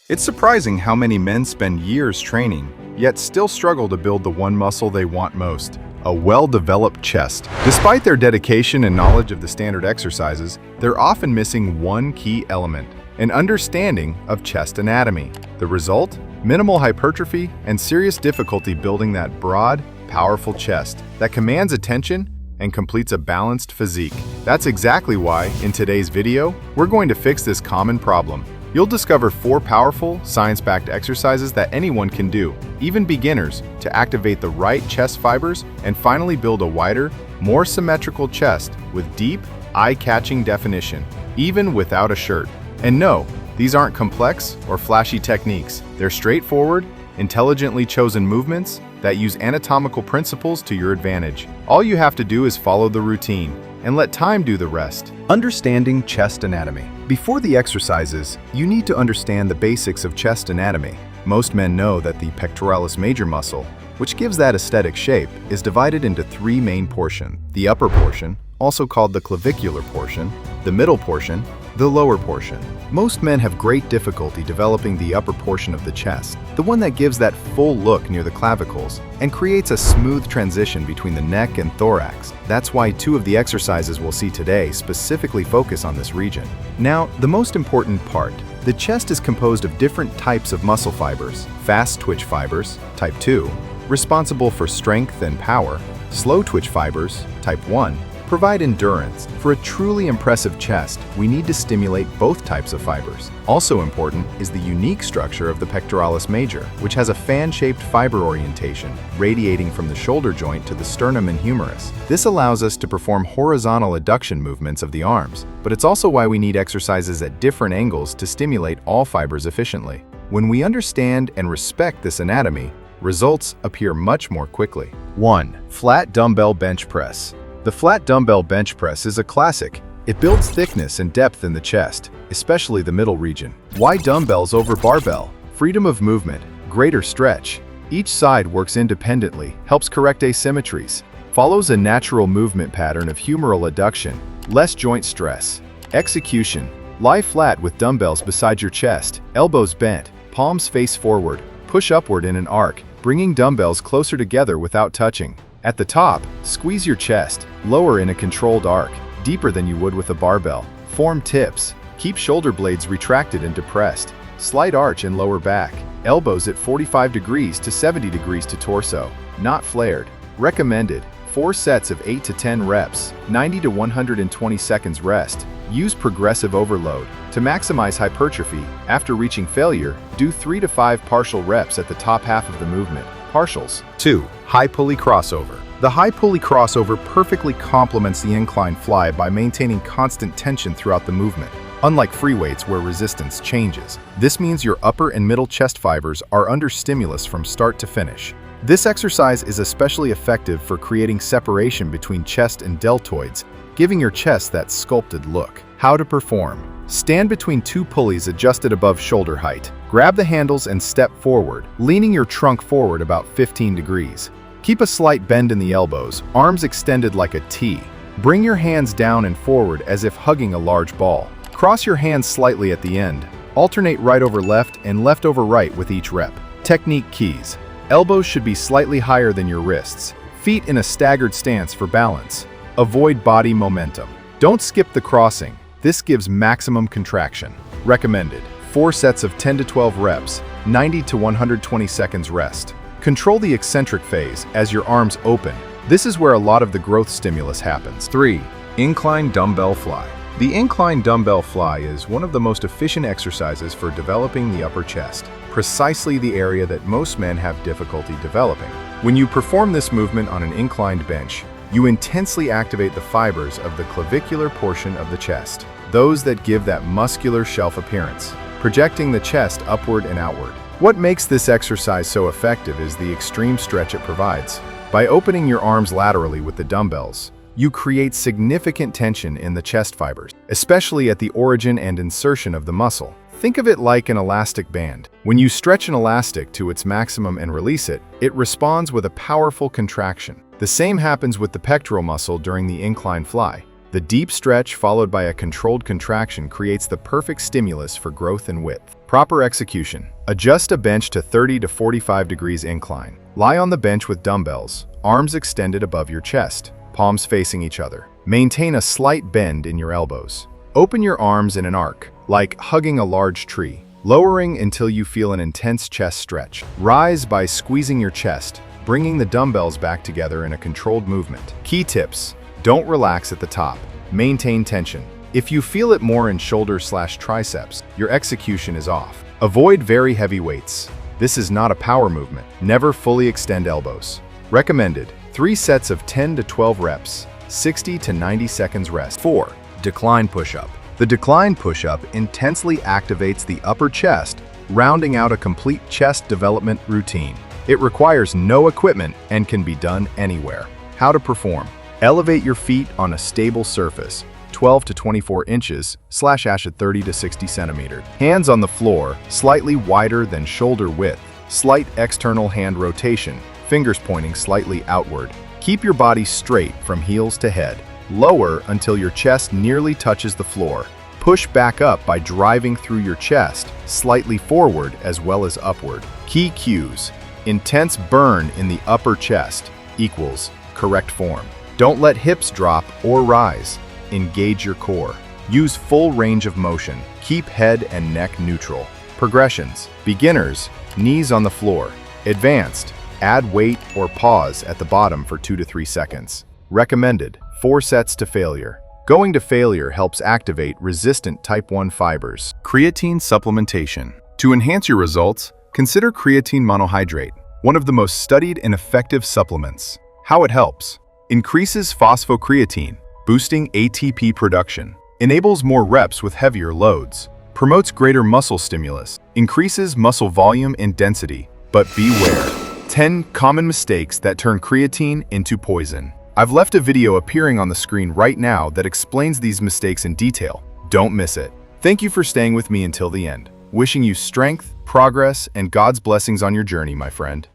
It's surprising how many men spend years training, yet still struggle to build the one muscle they want most, a well-developed chest. Despite their dedication and knowledge of the standard exercises, they're often missing one key element, an understanding of chest anatomy. The result? Minimal hypertrophy and serious difficulty building that broad, powerful chest that commands attention and completes a balanced physique. That's exactly why, in today's video, we're going to fix this common problem. You'll discover 4 powerful, science-backed exercises that anyone can do, even beginners, to activate the right chest fibers and finally build a wider, more symmetrical chest with deep, eye-catching definition, even without a shirt. And no, these aren't complex or flashy techniques. They're straightforward, intelligently chosen movements that use anatomical principles to your advantage. All you have to do is follow the routine and let time do the rest. Understanding chest anatomy. Before the exercises, you need to understand the basics of chest anatomy. Most men know that the pectoralis major muscle, which gives that aesthetic shape, is divided into 3 main portions. The upper portion, also called the clavicular portion, the middle portion, the lower portion. Most men have great difficulty developing the upper portion of the chest, the one that gives that full look near the clavicles and creates a smooth transition between the neck and thorax. That's why 2 of the exercises we'll see today specifically focus on this region. Now, the most important part. The chest is composed of different types of muscle fibers. Fast twitch fibers, type 2, responsible for strength and power. Slow twitch fibers, type 1, provide endurance. For a truly impressive chest, we need to stimulate both types of fibers. Also important is the unique structure of the pectoralis major, which has a fan-shaped fiber orientation, radiating from the shoulder joint to the sternum and humerus. This allows us to perform horizontal adduction movements of the arms, but it's also why we need exercises at different angles to stimulate all fibers efficiently. When we understand and respect this anatomy, results appear much more quickly. 1. Flat dumbbell bench press. The flat dumbbell bench press is a classic. It builds thickness and depth in the chest, especially the middle region. Why dumbbells over barbell? Freedom of movement, greater stretch. Each side works independently, helps correct asymmetries, follows a natural movement pattern of humeral adduction, less joint stress. Execution. Lie flat with dumbbells beside your chest, elbows bent, palms face forward, push upward in an arc, bringing dumbbells closer together without touching. At the top, squeeze your chest, lower in a controlled arc, deeper than you would with a barbell. Form tips. Keep shoulder blades retracted and depressed. Slight arch in lower back. Elbows at 45 degrees to 70 degrees to torso, not flared. Recommended. 4 sets of 8 to 10 reps, 90 to 120 seconds rest. Use progressive overload. To maximize hypertrophy, after reaching failure, do 3 to 5 partial reps at the top half of the movement. Partials. 2. High pulley crossover. The high pulley crossover perfectly complements the incline fly by maintaining constant tension throughout the movement. Unlike free weights where resistance changes, this means your upper and middle chest fibers are under stimulus from start to finish. This exercise is especially effective for creating separation between chest and deltoids, giving your chest that sculpted look. How to perform. Stand between 2 pulleys adjusted above shoulder height. Grab the handles and step forward, leaning your trunk forward about 15 degrees. Keep a slight bend in the elbows, arms extended like a T. Bring your hands down and forward as if hugging a large ball. Cross your hands slightly at the end. Alternate right over left and left over right with each rep. Technique keys. Elbows should be slightly higher than your wrists. Feet in a staggered stance for balance. Avoid body momentum. Don't skip the crossing. This gives maximum contraction. Recommended. 4 sets of 10 to 12 reps, 90 to 120 seconds rest. Control the eccentric phase as your arms open. This is where a lot of the growth stimulus happens. 3. Incline Dumbbell Fly. The Incline Dumbbell Fly is one of the most efficient exercises for developing the upper chest, precisely the area that most men have difficulty developing. When you perform this movement on an inclined bench, you intensely activate the fibers of the clavicular portion of the chest, those that give that muscular shelf appearance, projecting the chest upward and outward. What makes this exercise so effective is the extreme stretch it provides. By opening your arms laterally with the dumbbells, you create significant tension in the chest fibers, especially at the origin and insertion of the muscle. Think of it like an elastic band. When you stretch an elastic to its maximum and release it, it responds with a powerful contraction. The same happens with the pectoral muscle during the incline fly. The deep stretch followed by a controlled contraction creates the perfect stimulus for growth and width. Proper execution. Adjust a bench to 30 to 45 degrees incline. Lie on the bench with dumbbells, arms extended above your chest, palms facing each other. Maintain a slight bend in your elbows. Open your arms in an arc, like hugging a large tree, lowering until you feel an intense chest stretch. Rise by squeezing your chest, bringing the dumbbells back together in a controlled movement. Key tips: don't relax at the top. Maintain tension. If you feel it more in shoulders/triceps, your execution is off. Avoid very heavy weights. This is not a power movement. Never fully extend elbows. Recommended: 3 sets of 10 to 12 reps, 60 to 90 seconds rest. 4. Decline push-up. The decline push-up intensely activates the upper chest, rounding out a complete chest development routine. It requires no equipment and can be done anywhere. How to perform. Elevate your feet on a stable surface, 12 to 24 inches, / 30 to 60 centimeters. Hands on the floor, slightly wider than shoulder width. Slight external hand rotation, fingers pointing slightly outward. Keep your body straight from heels to head. Lower until your chest nearly touches the floor. Push back up by driving through your chest, slightly forward as well as upward. Key cues: intense burn in the upper chest equals correct form. Don't let hips drop or rise. Engage your core. Use full range of motion. Keep head and neck neutral. Progressions: beginners, knees on the floor. Advanced, add weight or pause at the bottom for 2 to 3 seconds. Recommended: 4 sets to failure. Going to failure helps activate resistant type 1 fibers. Creatine supplementation. To enhance your results, consider creatine monohydrate, one of the most studied and effective supplements. How it helps: increases phosphocreatine, boosting ATP production, enables more reps with heavier loads, promotes greater muscle stimulus, increases muscle volume and density. But beware: 10 common mistakes that turn creatine into poison. I've left a video appearing on the screen right now that explains these mistakes in detail. Don't miss it. Thank you for staying with me until the end. Wishing you strength, progress, and God's blessings on your journey, my friend.